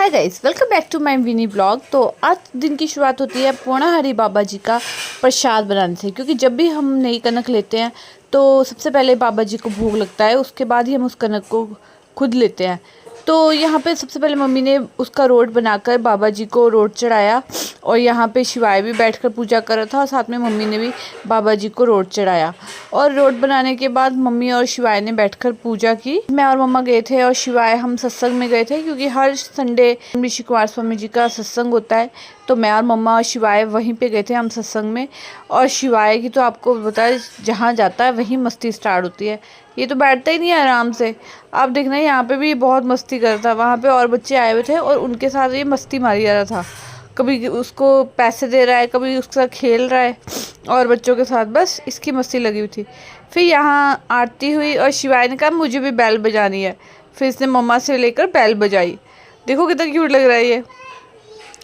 Hi guys, welcome back to my mini blog. तो आज दिन की शुरुआत होती है पूर्णाहरि बाबा जी का प्रसाद बनाने से, क्योंकि जब भी हम नई कनक लेते हैं तो सबसे पहले बाबा जी को भोग लगता है, उसके बाद ही हम उस कनक को खुद लेते हैं। तो यहाँ पे सबसे पहले मम्मी ने उसका रोट बनाकर बाबा जी को रोट चढ़ाया, और यहाँ पे शिवाय भी बैठकर पूजा कर रहा था, और साथ में मम्मी ने भी बाबा जी को रोट चढ़ाया। और रोट बनाने के बाद मम्मी और शिवाय ने बैठकर पूजा की। मैं और मम्मा गए थे और शिवाय हम सत्संग में गए थे, क्योंकि हर संडे ऋषि कुमार स्वामी जी का सत्संग होता है। तो मैं और मम्मा और शिवाय वहीं पे गए थे हम सत्संग में। और शिवाय की तो आपको पता है, जहाँ जाता है वहीं मस्ती स्टार्ट होती है। ये तो बैठता ही नहीं है आराम से। आप देखना यहाँ पे भी बहुत मस्ती कर रहा था। वहाँ पे और बच्चे आए हुए थे और उनके साथ ये मस्ती मारी जा रहा था। कभी उसको पैसे दे रहा है, कभी उसके साथ खेल रहा है, और बच्चों के साथ बस इसकी मस्ती लगी हुई थी। फिर यहाँ आरती हुई और शिवाय ने कहा मुझे भी बैल बजानी है। फिर इसने मम्मा से लेकर बैल बजाई। देखो कितना क्यूट लग रहा है ये।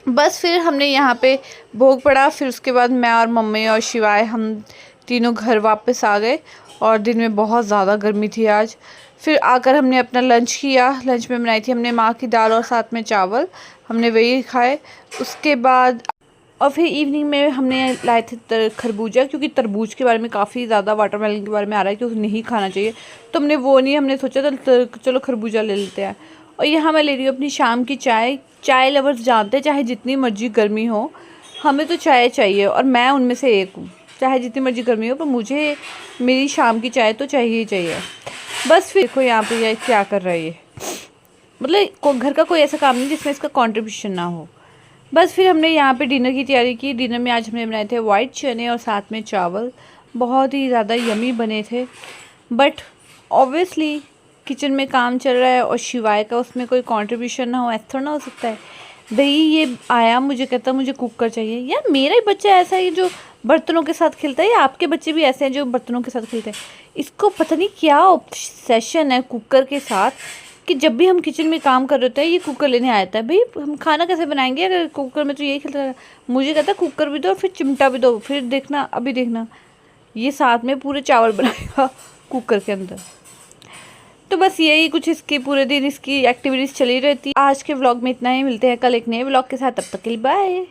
बस फिर हमने यहाँ पे भोग पड़ा। फिर उसके बाद मैं और मम्मी और शिवाय हम तीनों घर वापस आ गए। और दिन में बहुत ज़्यादा गर्मी थी आज। फिर आकर हमने अपना लंच किया। लंच में बनाई थी हमने माँ की दाल और साथ में चावल, हमने वही खाए। उसके बाद और फिर इवनिंग में हमने लाए थे खरबूजा, क्योंकि तरबूज के बारे में काफ़ी ज़्यादा, वाटरमेलन के बारे में आ रहा है कि उसे नहीं खाना चाहिए। तो हमने वो नहीं, हमने सोचा चलो खरबूजा ले लेते हैं। और यहाँ मैं ले रही हूँ अपनी शाम की चाय। चाय लवर्स जानते हैं, चाहे जितनी मर्जी गर्मी हो हमें तो चाय चाहिए, और मैं उनमें से एक हूँ। चाहे जितनी मर्जी गर्मी हो, पर मुझे मेरी शाम की चाय तो चाहिए ही चाहिए। बस फिर देखो यहाँ पे ये क्या कर रहा है ये, मतलब घर का कोई ऐसा काम नहीं जिसमें इसका कंट्रीब्यूशन ना हो। बस फिर हमने यहाँ पे डिनर की तैयारी की। डिनर में आज हमने बनाए थे वाइट चने और साथ में चावल। बहुत ही ज़्यादा यमी बने थे। बट ऑब्वियसली किचन में काम चल रहा है और शिवाय का उसमें कोई कंट्रीब्यूशन ना हो, ऐसा थोड़ा ना हो सकता है। भाई ये आया, मुझे कहता मुझे कुकर चाहिए। यार मेरा ही बच्चा ऐसा है जो बर्तनों के साथ खेलता है, या आपके बच्चे भी ऐसे हैं जो बर्तनों के साथ खेलते हैं? इसको पता नहीं क्या ऑब्सेशन है कुकर के साथ, कि जब भी हम किचन में काम कर रहे होते हैं ये कुकर लेने आता है। भाई हम खाना कैसे बनाएंगे अगर कुकर में तो यही खेलता है। मुझे कहता है कुकर भी दो और फिर चिमटा भी दो। फिर देखना, अभी देखना ये साथ में पूरे चावल बनाएगा कुकर के अंदर। तो बस यही कुछ इसके पूरे दिन इसकी एक्टिविटीज़ चली रहती है। आज के व्लॉग में इतना ही। मिलते हैं कल एक नए व्लॉग के साथ, तब तक के लिए बाय।